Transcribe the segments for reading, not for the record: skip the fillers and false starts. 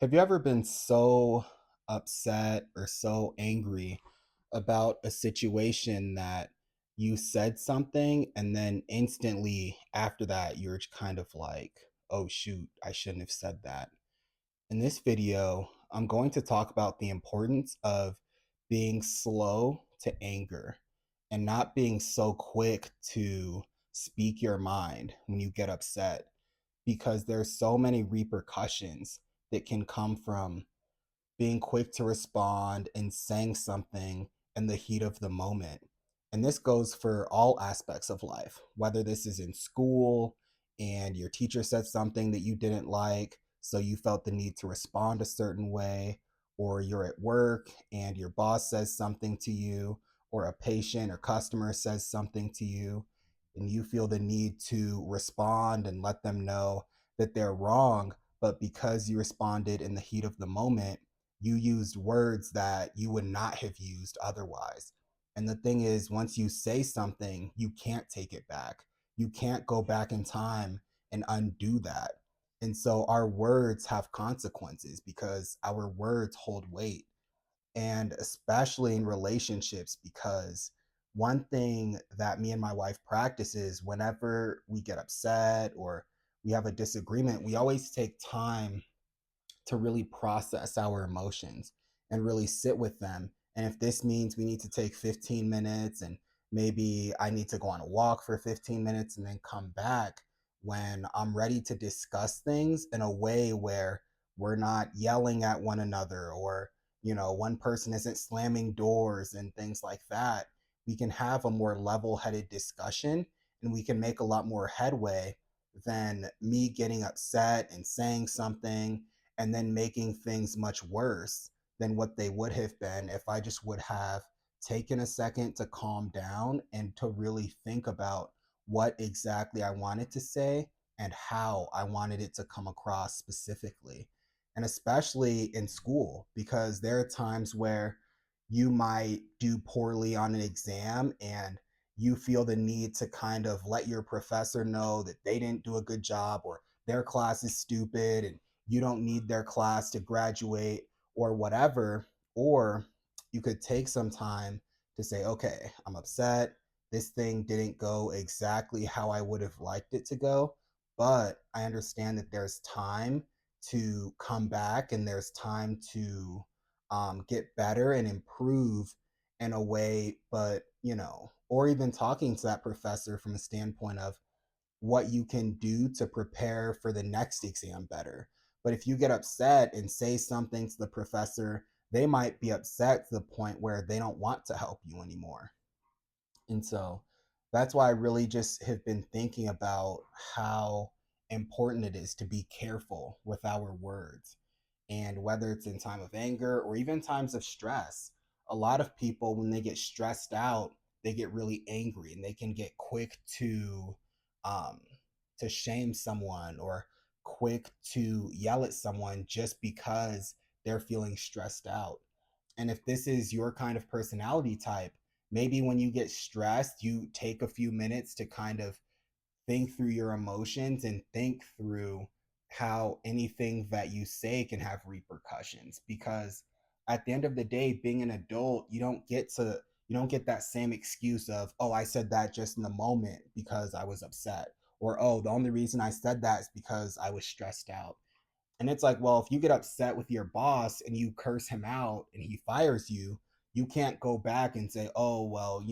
Have you ever been so upset or so angry about a situation that you said something and then instantly after that you're kind of like, oh shoot, I shouldn't have said that? In this video, I'm going to talk about the importance of being slow to anger and not being so quick to speak your mind when you get upset because there's so many repercussions that can come from being quick to respond and saying something in the heat of the moment. And this goes for all aspects of life, whether this is in school and your teacher said something that you didn't like, so you felt the need to respond a certain way, or you're at work and your boss says something to you, or a patient or customer says something to you, and you feel the need to respond and let them know that they're wrong. But because you responded in the heat of the moment, you used words that you would not have used otherwise. And the thing is, once you say something, you can't take it back. You can't go back in time and undo that. And so our words have consequences because our words hold weight. And especially in relationships, because one thing that me and my wife practice is whenever we get upset or we have a disagreement, we always take time to really process our emotions and really sit with them. And if this means we need to take 15 minutes and maybe I need to go on a walk for 15 minutes and then come back when I'm ready to discuss things in a way where we're not yelling at one another or, one person isn't slamming doors and things like that, we can have a more level headed discussion and we can make a lot more headway than me getting upset and saying something and then making things much worse than what they would have been if I just would have taken a second to calm down and to really think about what exactly I wanted to say and how I wanted it to come across specifically. And especially in school, because there are times where you might do poorly on an exam and you feel the need to kind of let your professor know that they didn't do a good job or their class is stupid and you don't need their class to graduate or whatever. Or you could take some time to say, okay, I'm upset. This thing didn't go exactly how I would have liked it to go, but I understand that there's time to come back and there's time to get better and improve in a way. But, or even talking to that professor from a standpoint of, what you can do to prepare for the next exam better. But if you get upset and say something to the professor, they might be upset to the point where they don't want to help you anymore. And so that's why I really just have been thinking about how important it is to be careful with our words. And whether it's in time of anger or even times of stress, a lot of people, when they get stressed out, they get really angry and they can get quick um, to shame someone or quick to yell at someone just because they're feeling stressed out. And if this is your kind of personality type, maybe when you get stressed, you take a few minutes to kind of think through your emotions and think through how anything that you say can have repercussions, because at the end of the day, being an adult, you don't get that same excuse of, oh, I said that just in the moment because I was upset, or oh, the only reason I said that is because I was stressed out. And it's like, well, if you get upset with your boss and you curse him out and he fires you, you can't go back and say, oh, well,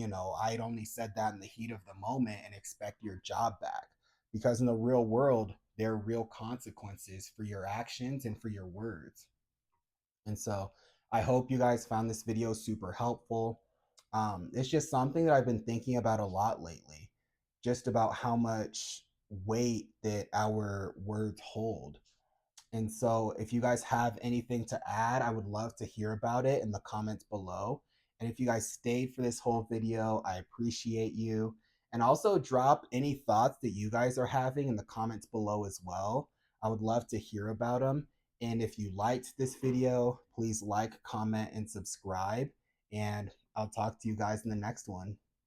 I'd only said that in the heat of the moment and expect your job back. Because in the real world, there are real consequences for your actions and for your words. And so I hope you guys found this video super helpful. It's just something that I've been thinking about a lot lately, just about how much weight that our words hold. And so, if you guys have anything to add, I would love to hear about it in the comments below. And if you guys stayed for this whole video, I appreciate you. And also, drop any thoughts that you guys are having in the comments below as well. I would love to hear about them. And if you liked this video, please like, comment, and subscribe. And I'll talk to you guys in the next one.